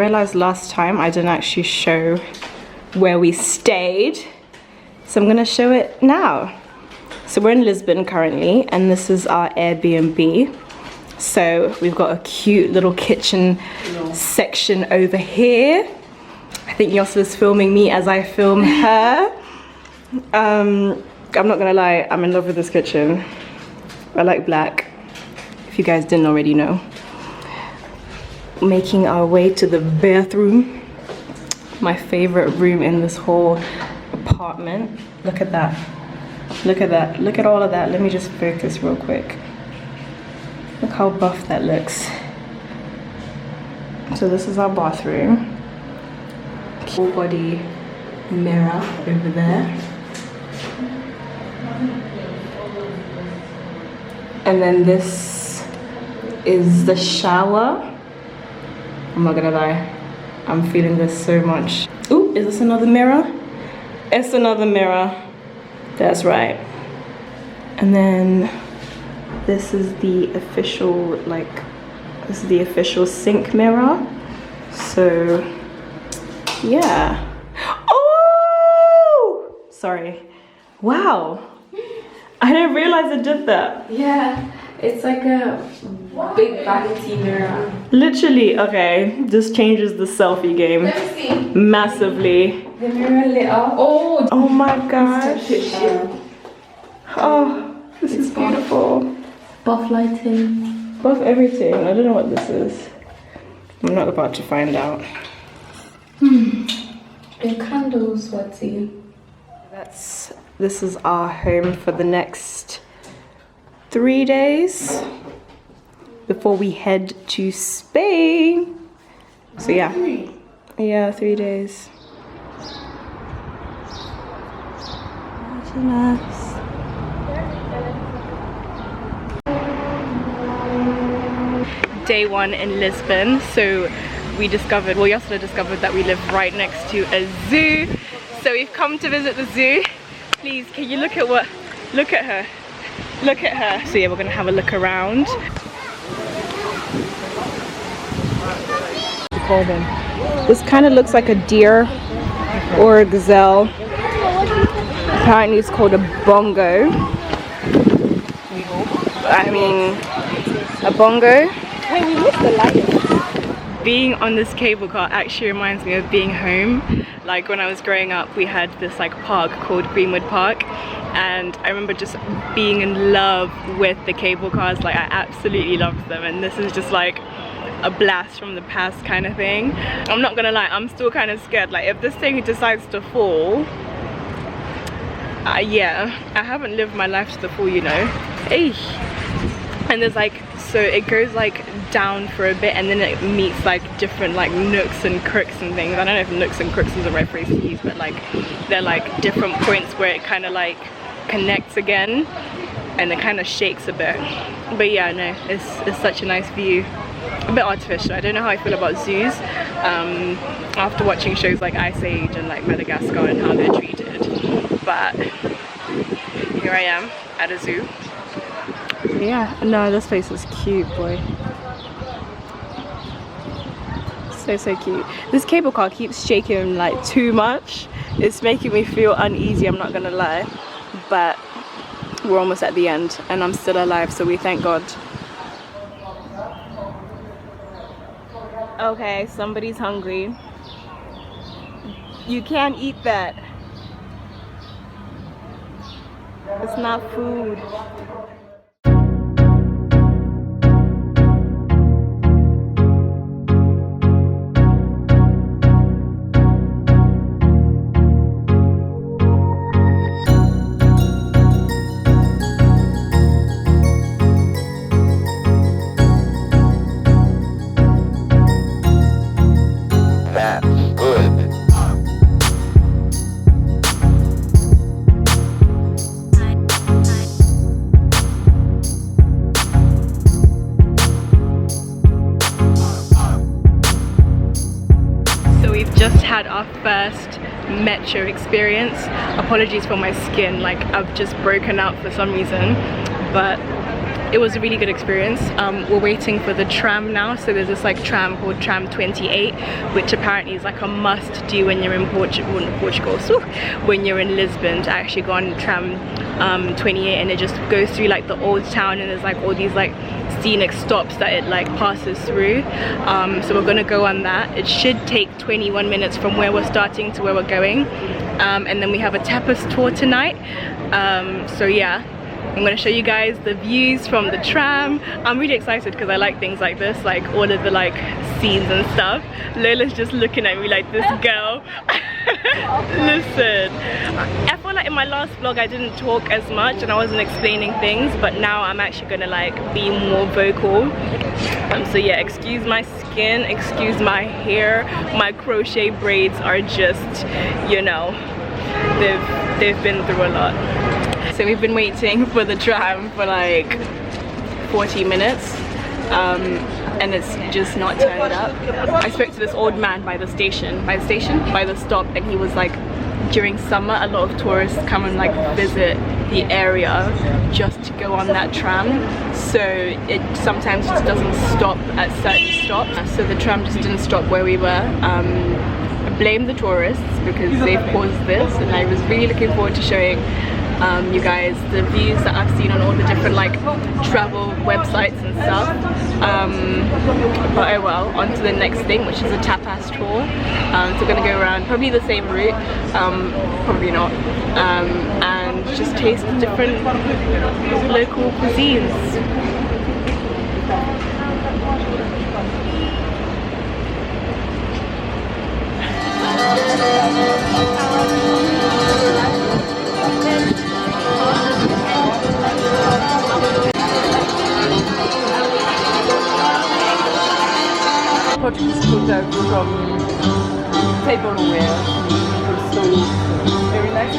realized last time I didn't actually show where we stayed, so I'm gonna show it now. So we're in Lisbon currently, and this is our Airbnb. So we've got a cute little kitchen section over here. I think Yosla's filming me as I film her. I'm not gonna lie, I'm in love with this kitchen. I like black, if you guys didn't already know. Making our way to the bathroom. My favorite room in this whole apartment. Look at that. Look at that. Look at all of that. Let me just focus real quick. Look how buff that looks. So this is our bathroom. Full body mirror over there. And then this is the shower. I'm not gonna lie, I'm feeling this so much. Ooh, is this another mirror? It's another mirror. That's right. And then this is the official, this is the official sink mirror. So, yeah. Oh! Sorry. Wow. I didn't realize it did that. Yeah, it's like a big vanity mirror. Literally, okay. This changes the selfie game. Let me see. Massively. The mirror lit up. Oh my gosh. Oh, this is beautiful. Buff lighting. Buff everything. I don't know what this is. I'm not about to find out. The candles, what's it? This is our home for the next 3 days before we head to Spain. So yeah. Yeah, 3 days. Nice. Day 1 in Lisbon. So we discovered, well, Yosla discovered that we live right next to a zoo. So we've come to visit the zoo. Please, can you look at her. Look at her. So yeah, we're gonna have a look around. Call them. This kind of looks like a deer or a gazelle. Apparently it's called a bongo. I mean, a bongo. Hey, we missed the light. Being on this cable car actually reminds me of being home. Like when I was growing up, we had this like park called Greenwood Park, and I remember just being in love with the cable cars. Like I absolutely loved them, and this is just like a blast from the past kind of thing. I'm not gonna lie, I'm still kind of scared. Like if this thing decides to fall, yeah, I haven't lived my life to the full, you know. Hey. And there's like, so it goes like down for a bit, and then it meets like different like nooks and crooks and things. I don't know if nooks and crooks is the right phrase to use, but like they're like different points where it kind of like connects again, and it kind of shakes a bit. But yeah, no, it's such a nice view. A bit artificial. I don't know how I feel about zoos after watching shows like Ice Age and like Madagascar and how they're treated. But here I am at a zoo. Yeah, no, this place is cute, boy. So cute. This cable car keeps shaking like too much. It's making me feel uneasy, I'm not gonna lie. But we're almost at the end and I'm still alive, so we thank God. Okay, somebody's hungry. You can't eat that. It's not food. Had our first metro experience. Apologies for my skin, like I've just broken out for some reason, but it was a really good experience. We're waiting for the tram now, so there's this like tram called tram 28, which apparently is like a must do when you're in Portugal, so when you're in Lisbon, to actually go on tram 28, and it just goes through like the old town, and there's like all these like scenic stops that it like passes through. So we're gonna go on that. It should take 21 minutes from where we're starting to where we're going, and then we have a tapas tour tonight. So yeah, I'm gonna show you guys the views from the tram. I'm really excited because I like things like this, like all of the like scenes and stuff. Lola's just looking at me like, this girl. Listen, I feel like in my last vlog I didn't talk as much and I wasn't explaining things, but now I'm actually gonna like be more vocal. So yeah, excuse my skin, excuse my hair. My crochet braids are just, you know, they've been through a lot. So we've been waiting for the tram for like 40 minutes and it's just not turned up. I spoke to this old man by the stop, and he was like, during summer a lot of tourists come and like visit the area just to go on that tram, so it sometimes just doesn't stop at certain stops. So the tram just didn't stop where we were. I blame the tourists because they've caused this, and I was really looking forward to showing you guys the views that I've seen on all the different like travel websites and stuff. But oh well, on to the next thing, which is a tapas tour. So we're gonna go around probably the same route, probably not, and just taste different local cuisines. Portuguese food from tableware, so very nice.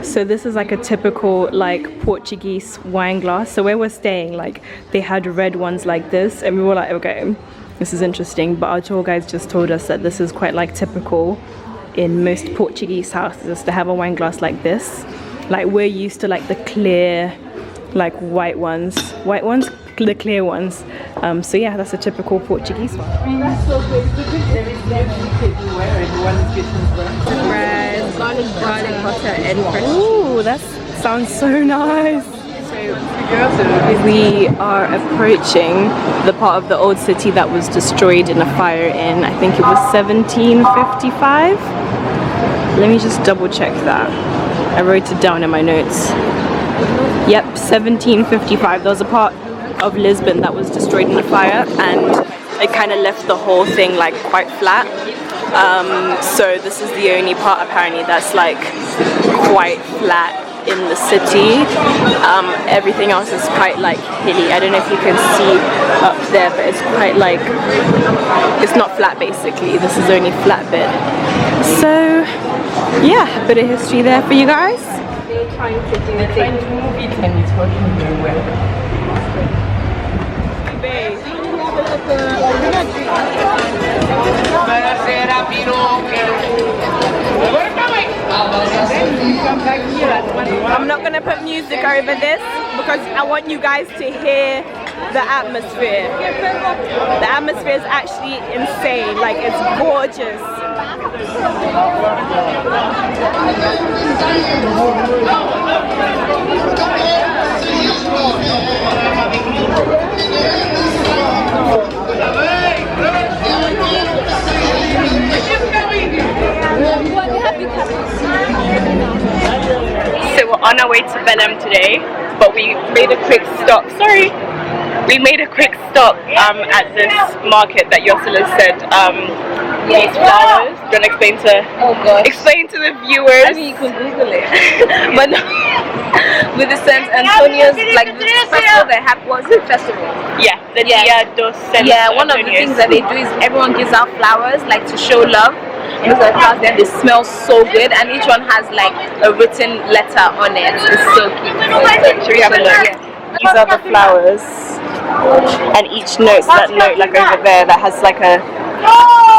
So this is like a typical like Portuguese wine glass. So where we're staying, like they had red ones like this, and we were like, okay, this is interesting. But our tour guides just told us that this is quite like typical in most Portuguese houses to have a wine glass like this. Like we're used to like the clear, like white ones, the clear ones. So yeah, that's a typical Portuguese one. Bread, garlic butter, and ooh, that sounds so nice. So we are approaching the part of the old city that was destroyed in a fire in, I think it was 1755. Let me just double check that. I wrote it down in my notes. Yep, 1755. There was a part of Lisbon that was destroyed in a fire, and it kind of left the whole thing like quite flat. So this is the only part apparently that's like quite flat in the city. Everything else is quite like hilly. I don't know if you can see up there, but it's quite like, it's not flat basically. This is the only flat bit. So yeah, a bit of history there for you guys. They're trying to move it and it's working very well. I'm not gonna put music over this because I want you guys to hear the atmosphere. The atmosphere is actually insane, like it's gorgeous. So we're on our way to Belem today, but we made a quick stop. Sorry. We made a quick stop at this market that Yossela said these flowers. Do you want to explain to the viewers? I mean, you can Google it. But no, with the Santo like the festival they have, was it festival? Yeah, the Dia dos Santos. Yeah, one of the things that they do is everyone gives out flowers like to show love. Because the flowers then they smell so good, and each one has like a written letter on it. It's so cute. Should we have a look? Yeah. These are the flowers, and each note, that note like over there that has like a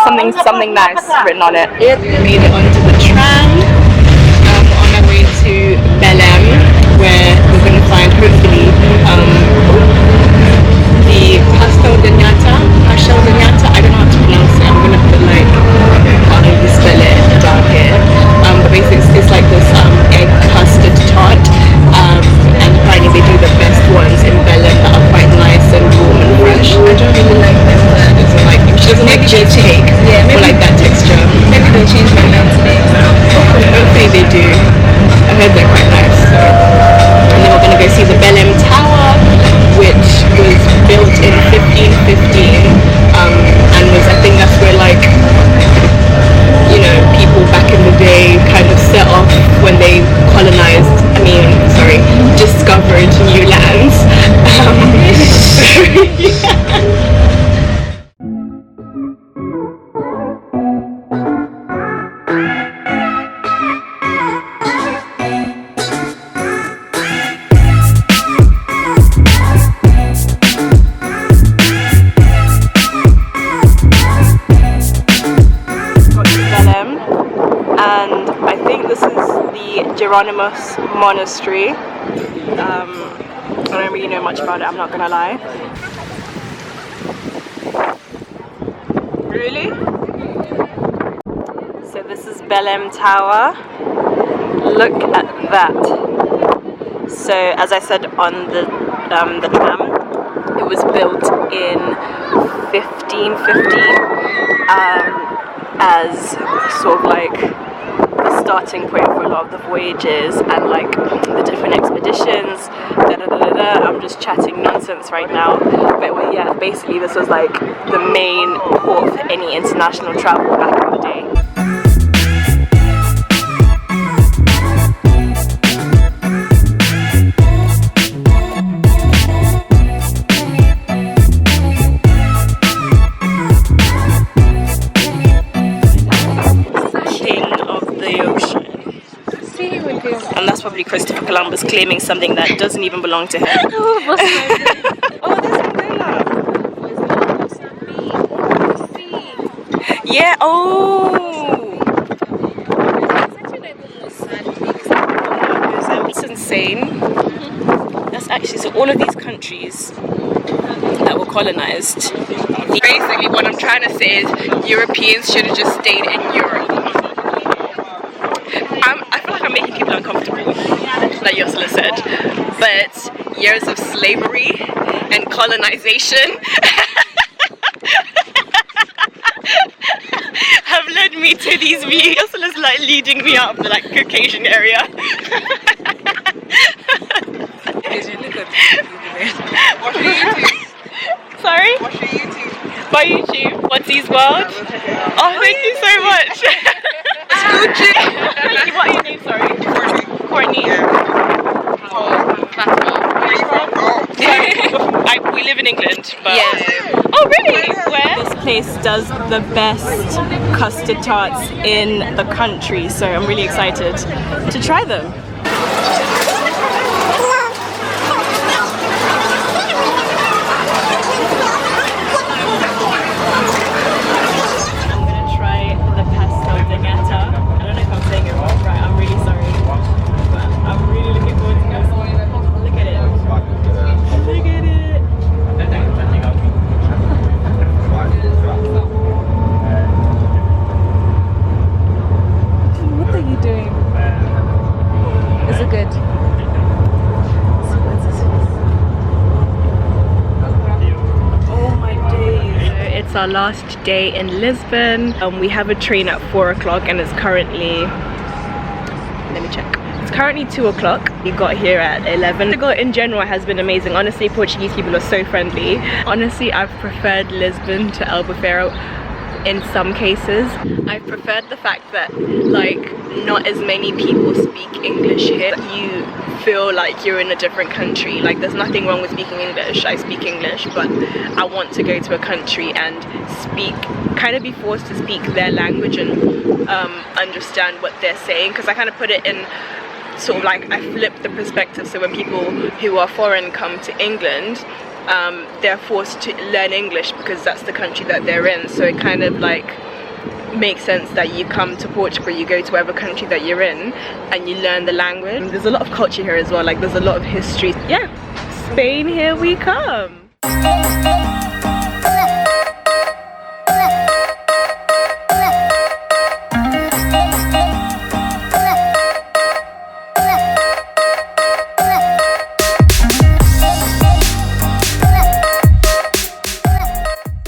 something nice written on it. We made it onto the tram. We're on our way Belem, where we're going to find hopefully the Pastel de nata. I don't know how to pronounce it. I'm going to put like how do you spell it down here. But basically it's like this egg custard tart. And apparently they do the best ones in Belem that are quite nice and warm and fresh. I don't really like them, but she doesn't like cheese cake or like that texture. Maybe they'll change my mind today. Hopefully they do. I heard they're quite nice. So. And then we're gonna go see the Belem Tower, which was built in 1515, and was, I think that's where like, you know, people back in the day kind of set off when they discovered new lands. Yeah. Hieronymus Monastery. I don't really know much about it, I'm not gonna lie. Really? So this is Belem Tower. Look at that. So as I said on the tram, it was built in 1515 as sort of like starting point for a lot of the voyages and like the different expeditions. I'm just chatting nonsense right now, but well, yeah, basically this was like the main port for any international travel back in the day. And that's probably Christopher Columbus claiming something that doesn't even belong to him. Oh, there's Mozambique. Yeah, oh! It's insane. That's actually, so all of these countries that were colonized. Basically what I'm trying to say is Europeans should have just stayed in Europe. I feel like I'm making people uncomfortable, like Yosela said, but years of slavery and colonization have led me to these views. Yosela's like leading me up the like Caucasian area. What's your YouTube? Sorry? What's your YouTube? My YouTube? What's His World? Oh, thank you so much. Gucci. What are your names? Sorry. Courtney. Yeah. Where are you from? Oh. We live in England, but Yeah. Oh really? Where? This place does the best custard tarts in the country, so I'm really excited to try them. Our last day in Lisbon. We have a train at 4 o'clock and it's currently, let me check, it's currently 2 o'clock. We got here at 11. Portugal in general has been amazing. Honestly, Portuguese people are so friendly. Honestly, I've preferred Lisbon to Albufeira in some cases. I preferred the fact that like not as many people speak English here. You feel like you're in a different country. Like there's nothing wrong with speaking English. I speak English, but I want to go to a country and speak, kind of be forced to speak their language and understand what they're saying, because I kind of put it in sort of like, I flip the perspective. So when people who are foreign come to England, they're forced to learn English because that's the country that they're in. So it kind of like makes sense that you come to Portugal, you go to whatever country that you're in, and you learn the language. There's a lot of culture here as well, like there's a lot of history. Yeah, Spain, here we come.